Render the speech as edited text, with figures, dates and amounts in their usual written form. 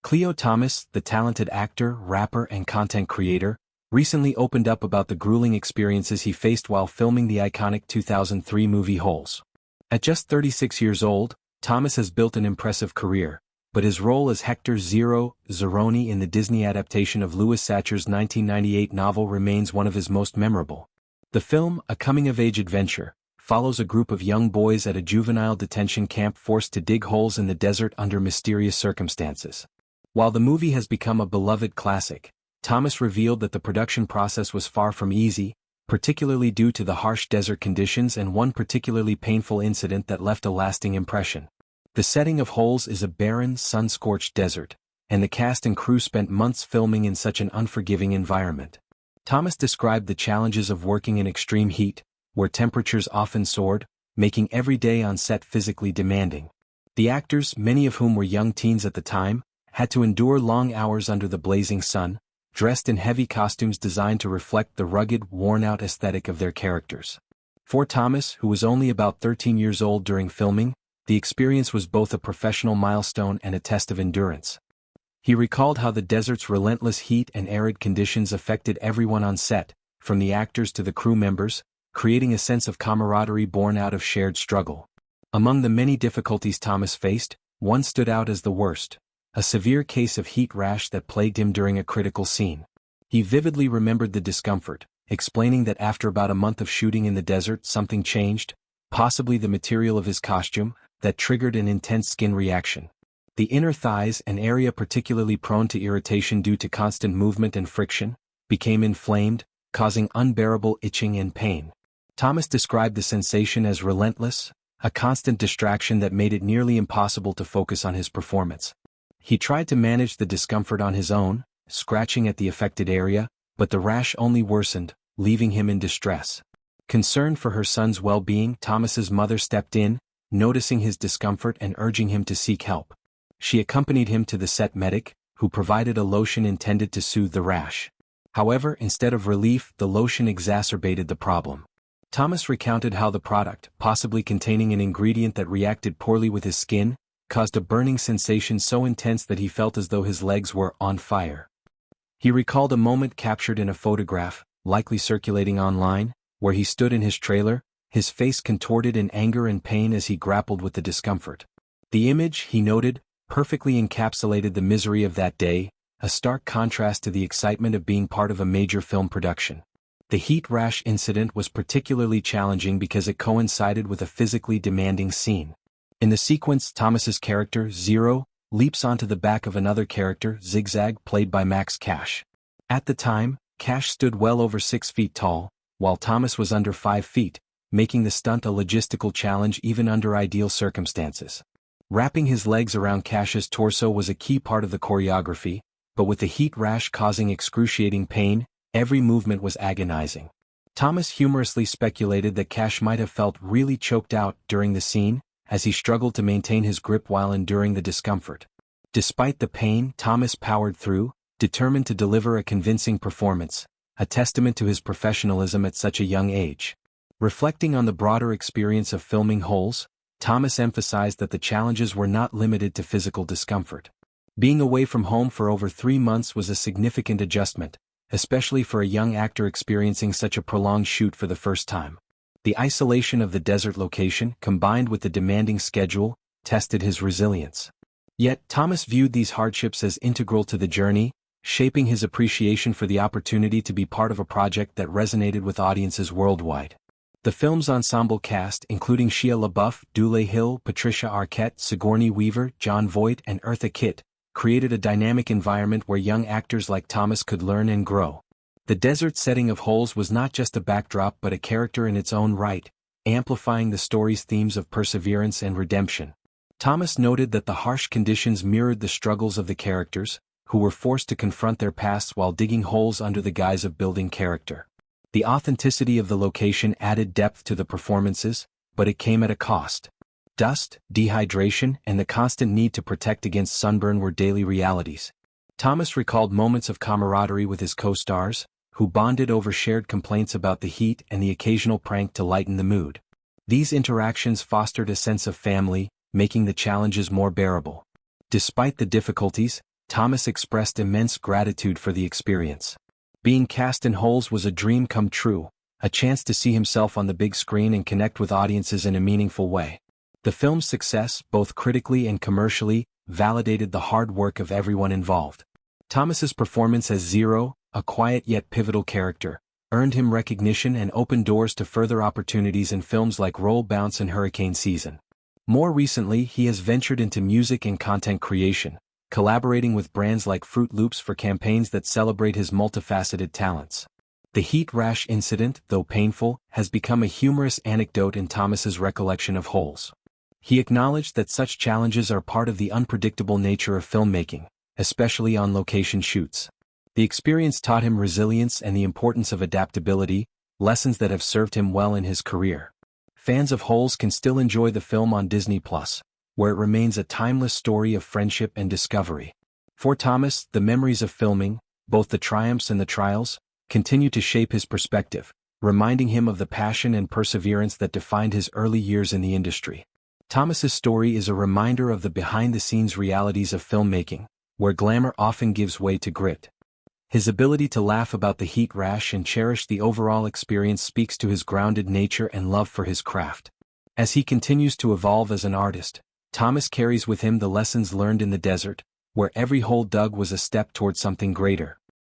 Khleo Thomas, the talented actor, rapper, and content creator, recently opened up about the grueling experiences he faced while filming the iconic 2003 movie Holes. At just 36 years old, Thomas has built an impressive career, but his role as Hector Zero Zeroni in the Disney adaptation of Louis Satcher's 1998 novel remains one of his most memorable. The film, a coming-of-age adventure, follows a group of young boys at a juvenile detention camp forced to dig holes in the desert under mysterious circumstances. While the movie has become a beloved classic, Thomas revealed that the production process was far from easy, particularly due to the harsh desert conditions and one particularly painful incident that left a lasting impression. The setting of Holes is a barren, sun-scorched desert, and the cast and crew spent months filming in such an unforgiving environment. Thomas described the challenges of working in extreme heat, where temperatures often soared, making every day on set physically demanding. The actors, many of whom were young teens at the time, had to endure long hours under the blazing sun, dressed in heavy costumes designed to reflect the rugged, worn-out aesthetic of their characters. For Thomas, who was only about 13 years old during filming, the experience was both a professional milestone and a test of endurance. He recalled how the desert's relentless heat and arid conditions affected everyone on set, from the actors to the crew members, creating a sense of camaraderie born out of shared struggle. Among the many difficulties Thomas faced, one stood out as the worst: a severe case of heat rash that plagued him during a critical scene. He vividly remembered the discomfort, explaining that after about a month of shooting in the desert something changed, possibly the material of his costume, that triggered an intense skin reaction. The inner thighs, an area particularly prone to irritation due to constant movement and friction, became inflamed, causing unbearable itching and pain. Thomas described the sensation as relentless, a constant distraction that made it nearly impossible to focus on his performance. He tried to manage the discomfort on his own, scratching at the affected area, but the rash only worsened, leaving him in distress. Concerned for her son's well-being, Thomas's mother stepped in, noticing his discomfort and urging him to seek help. She accompanied him to the set medic, who provided a lotion intended to soothe the rash. However, instead of relief, the lotion exacerbated the problem. Thomas recounted how the product, possibly containing an ingredient that reacted poorly with his skin, caused a burning sensation so intense that he felt as though his legs were on fire. He recalled a moment captured in a photograph, likely circulating online, where he stood in his trailer, his face contorted in anger and pain as he grappled with the discomfort. The image, he noted, perfectly encapsulated the misery of that day, a stark contrast to the excitement of being part of a major film production. The heat rash incident was particularly challenging because it coincided with a physically demanding scene. In the sequence, Thomas's character, Zero, leaps onto the back of another character, Zigzag, played by Max Cash. At the time, Cash stood well over 6 feet tall, while Thomas was under 5 feet, making the stunt a logistical challenge even under ideal circumstances. Wrapping his legs around Cash's torso was a key part of the choreography, but with the heat rash causing excruciating pain, every movement was agonizing. Thomas humorously speculated that Cash might have felt really choked out during the scene, as he struggled to maintain his grip while enduring the discomfort. Despite the pain, Thomas powered through, determined to deliver a convincing performance, a testament to his professionalism at such a young age. Reflecting on the broader experience of filming Holes, Thomas emphasized that the challenges were not limited to physical discomfort. Being away from home for over 3 months was a significant adjustment, especially for a young actor experiencing such a prolonged shoot for the first time. The isolation of the desert location, combined with the demanding schedule, tested his resilience. Yet, Thomas viewed these hardships as integral to the journey, shaping his appreciation for the opportunity to be part of a project that resonated with audiences worldwide. The film's ensemble cast, including Shia LaBeouf, Dule Hill, Patricia Arquette, Sigourney Weaver, Jon Voight, and Eartha Kitt, created a dynamic environment where young actors like Thomas could learn and grow. The desert setting of Holes was not just a backdrop but a character in its own right, amplifying the story's themes of perseverance and redemption. Thomas noted that the harsh conditions mirrored the struggles of the characters, who were forced to confront their pasts while digging holes under the guise of building character. The authenticity of the location added depth to the performances, but it came at a cost. Dust, dehydration, and the constant need to protect against sunburn were daily realities. Thomas recalled moments of camaraderie with his co-stars, who bonded over shared complaints about the heat and the occasional prank to lighten the mood. These interactions fostered a sense of family, making the challenges more bearable. Despite the difficulties, Thomas expressed immense gratitude for the experience. Being cast in Holes was a dream come true, a chance to see himself on the big screen and connect with audiences in a meaningful way. The film's success, both critically and commercially, validated the hard work of everyone involved. Thomas's performance as Zero, a quiet yet pivotal character, earned him recognition and opened doors to further opportunities in films like Roll Bounce and Hurricane Season. More recently, he has ventured into music and content creation, collaborating with brands like Fruit Loops for campaigns that celebrate his multifaceted talents. The heat rash incident, though painful, has become a humorous anecdote in Thomas's recollection of Holes. He acknowledged that such challenges are part of the unpredictable nature of filmmaking, especially on location shoots. The experience taught him resilience and the importance of adaptability, lessons that have served him well in his career. Fans of Holes can still enjoy the film on Disney+, where it remains a timeless story of friendship and discovery. For Thomas, the memories of filming, both the triumphs and the trials, continue to shape his perspective, reminding him of the passion and perseverance that defined his early years in the industry. Thomas's story is a reminder of the behind-the-scenes realities of filmmaking, where glamour often gives way to grit. His ability to laugh about the heat rash and cherish the overall experience speaks to his grounded nature and love for his craft. As he continues to evolve as an artist, Thomas carries with him the lessons learned in the desert, where every hole dug was a step toward something greater.